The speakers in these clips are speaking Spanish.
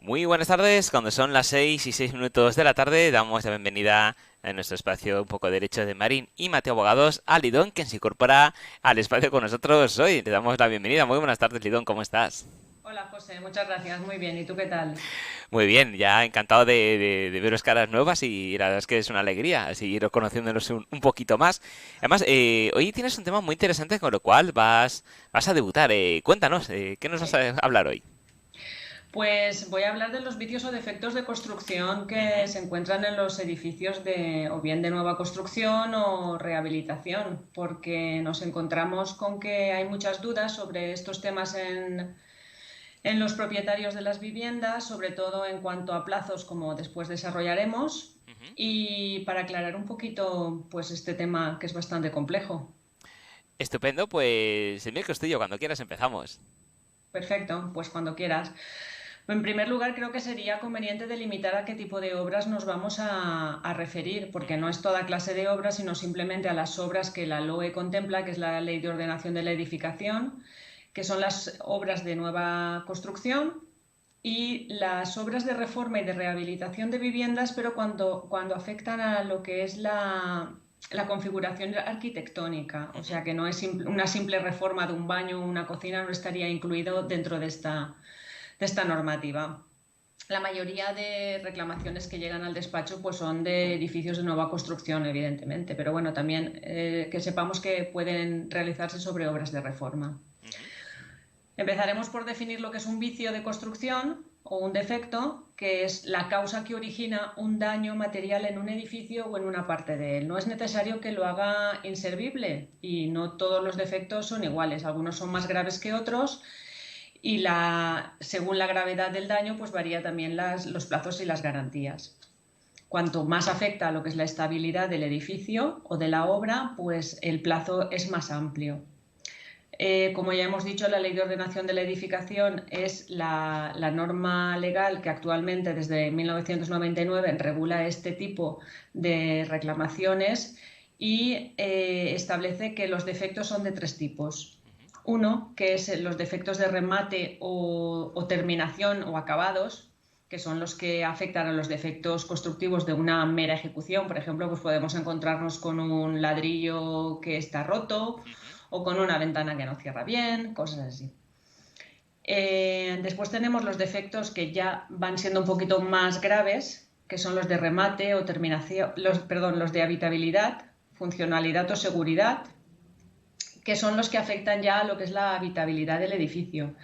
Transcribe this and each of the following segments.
Muy buenas tardes, cuando son las 6:06 de la tarde, damos la bienvenida en nuestro espacio Un poco de Derecho de Marín y Mateo Abogados a Lidón, quien se incorpora al espacio con nosotros hoy. Le damos la bienvenida. Muy buenas tardes, Lidón, ¿cómo estás? Hola José, muchas gracias, muy bien. ¿Y tú qué tal? Muy bien, ya encantado de veros caras nuevas y la verdad es que es una alegría seguir conociéndonos un poquito más. Además, hoy tienes un tema muy interesante con lo cual vas a debutar. Cuéntanos, ¿qué nos vas Sí. a hablar hoy? Pues voy a hablar de los vicios o defectos de construcción que Ujú. se encuentran en los edificios o bien de nueva construcción o rehabilitación, porque nos encontramos con que hay muchas dudas sobre estos temas en los propietarios de las viviendas, sobre todo en cuanto a plazos, como después desarrollaremos, Ujú. y para aclarar un poquito, pues este tema que es bastante complejo. Estupendo, pues el micro es tuyo, cuando quieras empezamos. Perfecto, pues cuando quieras. En primer lugar, creo que sería conveniente delimitar a qué tipo de obras nos vamos a referir, porque no Ujú. es toda clase de obras, sino simplemente a las obras que la LOE contempla, que es la Ley de Ordenación de la Edificación, que son las obras de nueva construcción y las obras de reforma y de rehabilitación de viviendas, pero cuando afectan a lo que es la configuración arquitectónica, o Ujú. sea que no es una simple reforma de un baño o una cocina, no estaría incluido dentro de esta normativa. La mayoría de reclamaciones que llegan al despacho pues son de edificios de nueva construcción, evidentemente, pero bueno, también que sepamos que pueden realizarse sobre obras de reforma. Ujú. Empezaremos por definir lo que es un vicio de construcción o un defecto, que es la causa que origina un daño material en un edificio o en una parte de él. No es necesario que lo haga inservible y no todos los defectos son iguales. Algunos son más graves que otros y según la gravedad del daño pues varía también los plazos y las garantías. Cuanto más afecta a lo que es la estabilidad del edificio o de la obra, pues el plazo es más amplio. Como ya hemos dicho, la Ley de Ordenación de la Edificación es la norma legal que actualmente, desde 1999, regula este tipo de reclamaciones y establece que los defectos son de tres tipos. Uno, que es los defectos de remate o terminación o acabados, que son los que afectan a los defectos constructivos de una mera ejecución. Por ejemplo, pues podemos encontrarnos con un ladrillo que está roto Ujú. o con una ventana que no cierra bien, cosas así. Después tenemos los defectos que ya van siendo un poquito más graves, que son los de remate o terminación, perdón, los de habitabilidad, funcionalidad o seguridad, que son los que afectan ya a lo que es la habitabilidad del edificio.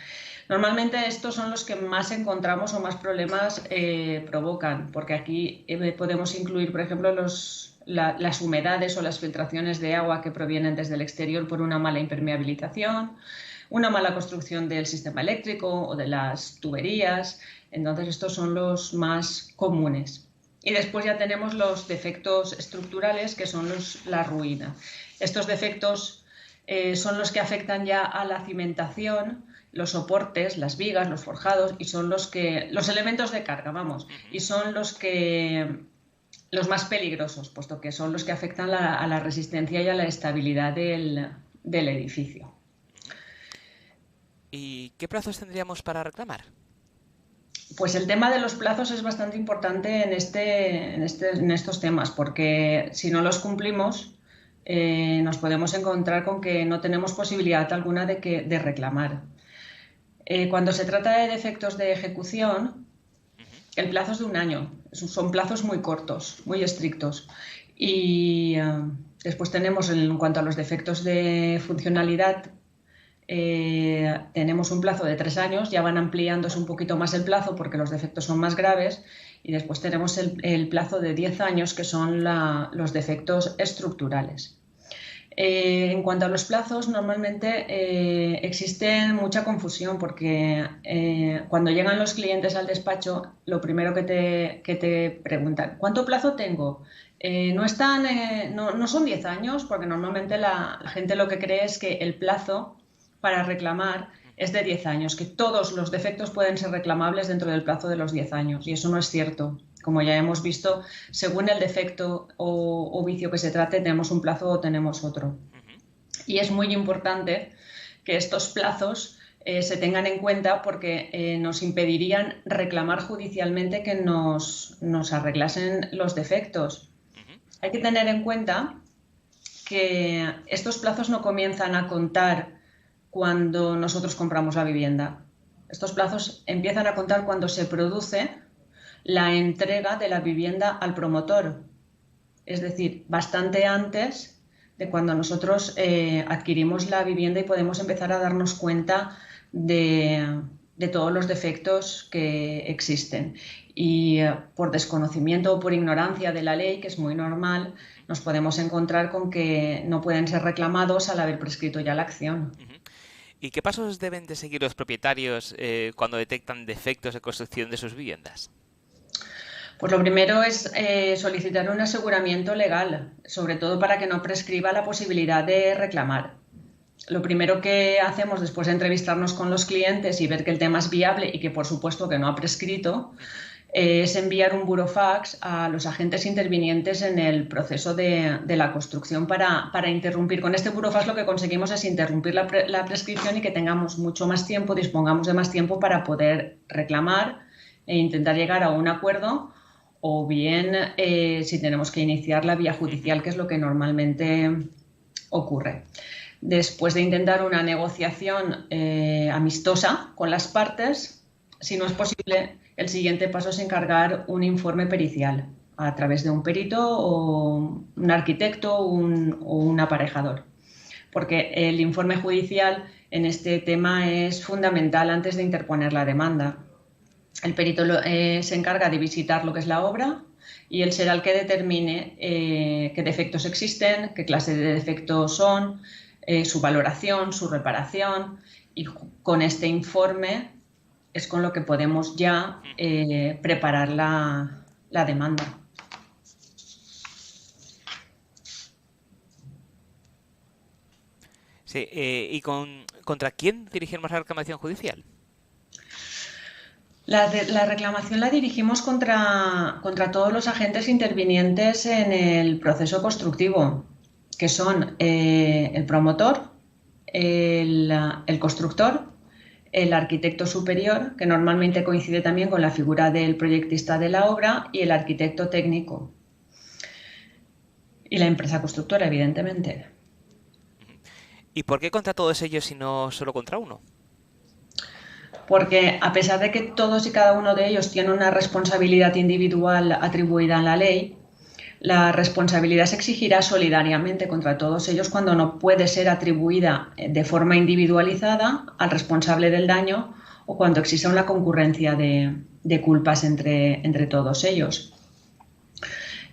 Normalmente estos son los que más encontramos o más problemas provocan, porque aquí podemos incluir, por ejemplo, las humedades o las filtraciones de agua que provienen desde el exterior por una mala impermeabilización, una mala construcción del sistema eléctrico o de las tuberías. Entonces estos son los más comunes. Y después ya tenemos los defectos estructurales, que son la ruina. Estos defectos son los que afectan ya a la cimentación, los soportes, las vigas, los forjados, y son los elementos de carga, vamos, Ujú. y son los más peligrosos, puesto que son los que afectan a la resistencia y a la estabilidad del edificio. Ujú. ¿Y qué plazos tendríamos para reclamar? Pues el tema de los plazos es bastante importante en estos temas, porque si no los cumplimos, nos podemos encontrar con que no tenemos posibilidad alguna de reclamar. Cuando se trata de defectos de ejecución, Ujú. el plazo es de un año. Son plazos muy cortos, muy estrictos. Y después tenemos, en cuanto a los defectos de funcionalidad, tenemos un plazo de 3 años, ya van ampliándose un poquito más el plazo porque los defectos son más graves. Y después tenemos el plazo de 10 años, que son los defectos estructurales. En cuanto a los plazos, normalmente existe mucha confusión porque cuando llegan los clientes al despacho, lo primero que te preguntan, ¿cuánto plazo tengo? No son 10 años, porque normalmente la gente lo que cree es que el plazo para reclamar es Ujú. de 10 años, que todos los defectos pueden ser reclamables dentro del plazo de los 10 años, y eso no es cierto. Como ya hemos visto, según el defecto o vicio que se trate, tenemos un plazo o tenemos otro. Ujú. Y es muy importante que estos plazos se tengan en cuenta porque nos impedirían reclamar judicialmente que nos arreglasen los defectos. Hay que tener en cuenta que estos plazos no comienzan a contar cuando nosotros compramos la vivienda. Estos plazos empiezan a contar cuando se produce la entrega de la vivienda al promotor, es decir, bastante antes de cuando nosotros adquirimos la vivienda y podemos empezar a darnos cuenta de todos los defectos que existen. Y por desconocimiento o por ignorancia de la ley, que es muy normal, nos podemos encontrar con que no pueden ser reclamados al haber prescrito ya la acción. ¿Y qué pasos deben de seguir los propietarios cuando detectan defectos de construcción de sus viviendas? Pues lo primero es solicitar un aseguramiento legal, sobre todo para que no prescriba la posibilidad de reclamar. Lo primero que hacemos después de entrevistarnos con los clientes y ver que el tema es viable y que por supuesto que no ha prescrito, es enviar un burofax a los agentes intervinientes en el proceso de la construcción para interrumpir. Con este burofax lo que conseguimos es interrumpir la prescripción y que tengamos mucho más tiempo, dispongamos de más tiempo para poder reclamar e intentar llegar a un acuerdo, o bien si tenemos que iniciar la vía judicial, que es lo que normalmente ocurre. Después de intentar una negociación amistosa con las partes, si no es posible, el siguiente paso es encargar un informe pericial a través de un perito o un arquitecto o un aparejador. Porque el informe judicial en este tema es fundamental antes de interponer la demanda. El perito se encarga de visitar lo que es la obra y él será el que determine qué defectos existen, qué clase de defectos son, su valoración, su reparación, y con este informe es con lo que podemos ya preparar la demanda. Sí, ¿y contra quién dirigimos la reclamación judicial? La reclamación la dirigimos contra todos los agentes intervinientes en el proceso constructivo, que son el promotor, el constructor, el arquitecto superior, que normalmente coincide también con la figura del proyectista de la obra, y el arquitecto técnico. Y la empresa constructora, evidentemente. ¿Y por qué contra todos ellos y no solo contra uno? Porque a pesar de que todos y cada uno de ellos tienen una responsabilidad individual atribuida en la ley, la responsabilidad se exigirá solidariamente contra todos ellos cuando no puede ser atribuida de forma individualizada al responsable del daño o cuando exista una concurrencia de culpas entre todos ellos.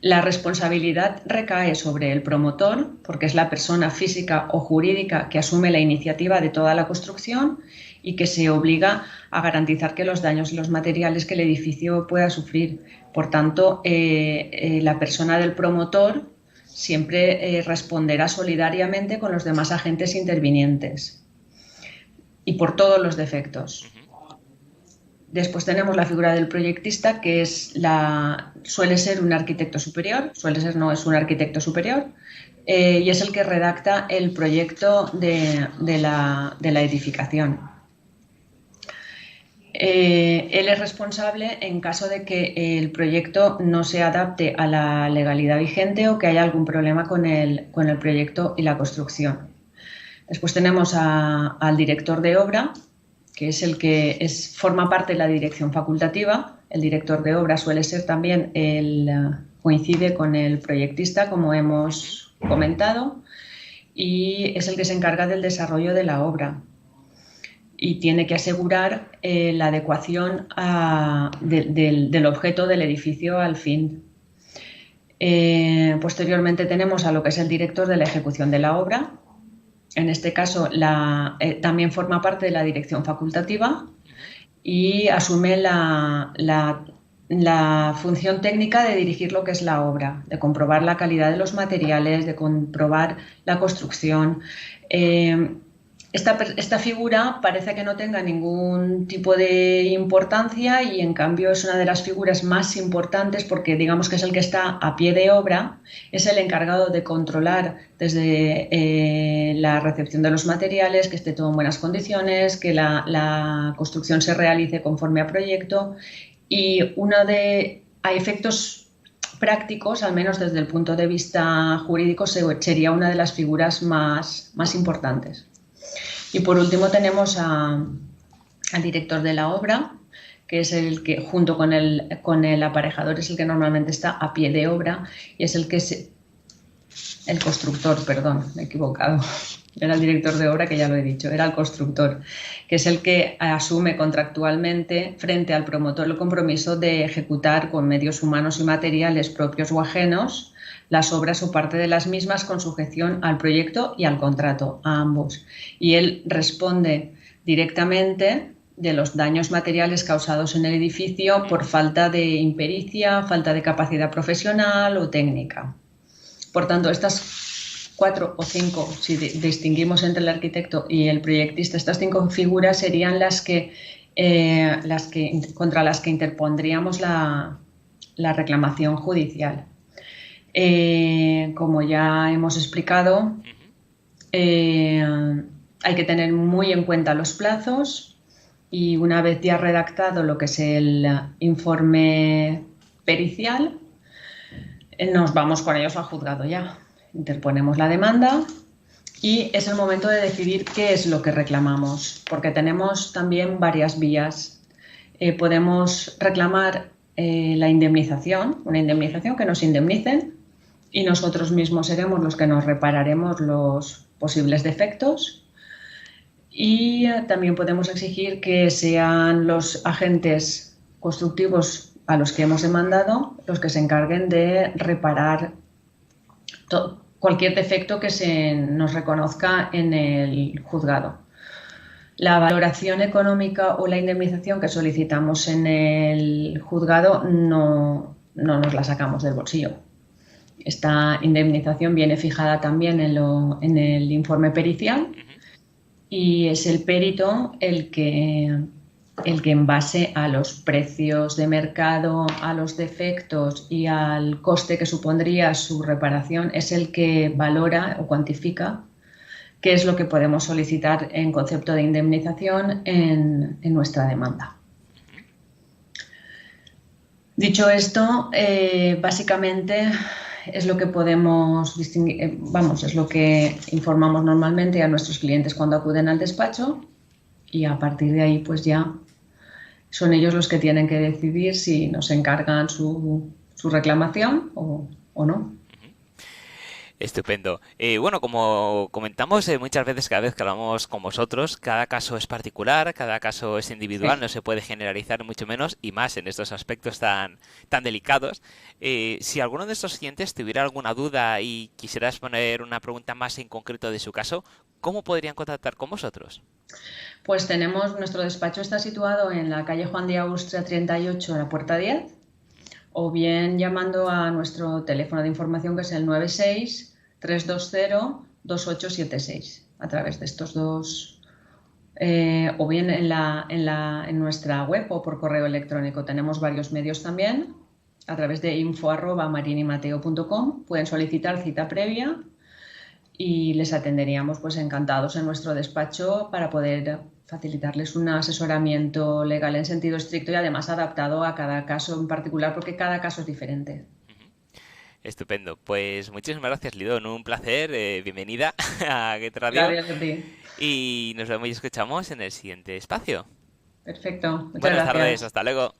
La responsabilidad recae sobre el promotor, porque es la persona física o jurídica que asume la iniciativa de toda la construcción y que se obliga a garantizar que los daños y los materiales que el edificio pueda sufrir. Por tanto, la persona del promotor siempre responderá solidariamente con los demás agentes intervinientes y por todos los defectos. Después tenemos la figura del proyectista, que suele ser un arquitecto superior, no es un arquitecto superior, y es el que redacta el proyecto de la edificación. Él es responsable en caso de que el proyecto no se adapte a la legalidad vigente o que haya algún problema con el proyecto y la construcción. Después tenemos al director de obra, que es el que forma parte de la dirección facultativa. El director de obra suele ser también coincide con el proyectista, como hemos comentado, y es el que se encarga del desarrollo de la obra y tiene que asegurar la adecuación del objeto del edificio al fin. Posteriormente tenemos a lo que es el director de la ejecución de la obra. En este caso también forma parte de la dirección facultativa y asume la función técnica de dirigir lo que es la obra, de comprobar la calidad de los materiales, de comprobar la construcción. esta figura parece que no tenga ningún tipo de importancia y en cambio es una de las figuras más importantes porque digamos que es el que está a pie de obra, es el encargado de controlar desde la recepción de los materiales, que esté todo en buenas condiciones, que la construcción se realice conforme a proyecto y a efectos prácticos, al menos desde el punto de vista jurídico, sería una de las figuras más importantes. Y por último tenemos al director de la obra, que es el que junto con el aparejador es el que normalmente está a pie de obra y es el constructor, perdón, me he equivocado. Era el director de obra, que ya lo he dicho, era el constructor, que es el que asume contractualmente frente al promotor el compromiso de ejecutar con medios humanos y materiales propios o ajenos las obras o parte de las mismas con sujeción al proyecto y al contrato, a ambos. Y él responde directamente de los daños materiales causados en el edificio por falta de impericia, falta de capacidad profesional o técnica. Por tanto, estas 4 o 5, si distinguimos entre el arquitecto y el proyectista, estas 5 figuras serían contra las que interpondríamos la reclamación judicial. Como ya hemos explicado, hay que tener muy en cuenta los plazos y una vez ya redactado lo que es el informe pericial, nos vamos con ellos al juzgado ya. Interponemos la demanda y es el momento de decidir qué es lo que reclamamos, porque tenemos también varias vías. Podemos reclamar la indemnización, una indemnización que nos indemnicen y nosotros mismos seremos los que nos repararemos los posibles defectos. Y también podemos exigir que sean los agentes constructivos a los que hemos demandado los que se encarguen de reparar cualquier defecto que se nos reconozca en el juzgado. La valoración económica o la indemnización que solicitamos en el juzgado no nos la sacamos del bolsillo. Esta indemnización viene fijada también en el informe pericial y es el perito el que en base a los precios de mercado, a los defectos y al coste que supondría su reparación, es el que valora o cuantifica qué es lo que podemos solicitar en concepto de indemnización en nuestra demanda. Dicho esto, básicamente es lo que podemos distinguir, es lo que informamos normalmente a nuestros clientes cuando acuden al despacho y a partir de ahí pues ya son ellos los que tienen que decidir si nos encargan su reclamación o no. Estupendo. Bueno, como comentamos muchas veces, cada vez que hablamos con vosotros, cada caso es particular, cada caso es individual, Sí. no se puede generalizar mucho menos y más en estos aspectos tan delicados. Si alguno de estos clientes tuviera alguna duda y quisieras poner una pregunta más en concreto de su caso, ¿cómo podrían contactar con vosotros? Pues nuestro despacho está situado en la calle Juan de Austria 38, a la puerta 10, o bien llamando a nuestro teléfono de información que es el 96-320-2876. A través de estos dos, o bien en nuestra web o por correo electrónico. Tenemos varios medios también. A través de info@marinimateo.com pueden solicitar cita previa y les atenderíamos pues encantados en nuestro despacho para poder facilitarles un asesoramiento legal en sentido estricto y además adaptado a cada caso en particular porque cada caso es diferente. Estupendo. Pues muchísimas gracias, Lidón. Un placer. Bienvenida a Get Radio. Gracias a ti. Y nos vemos y escuchamos en el siguiente espacio. Perfecto. Muchas Buenas tardes. gracias. Hasta luego.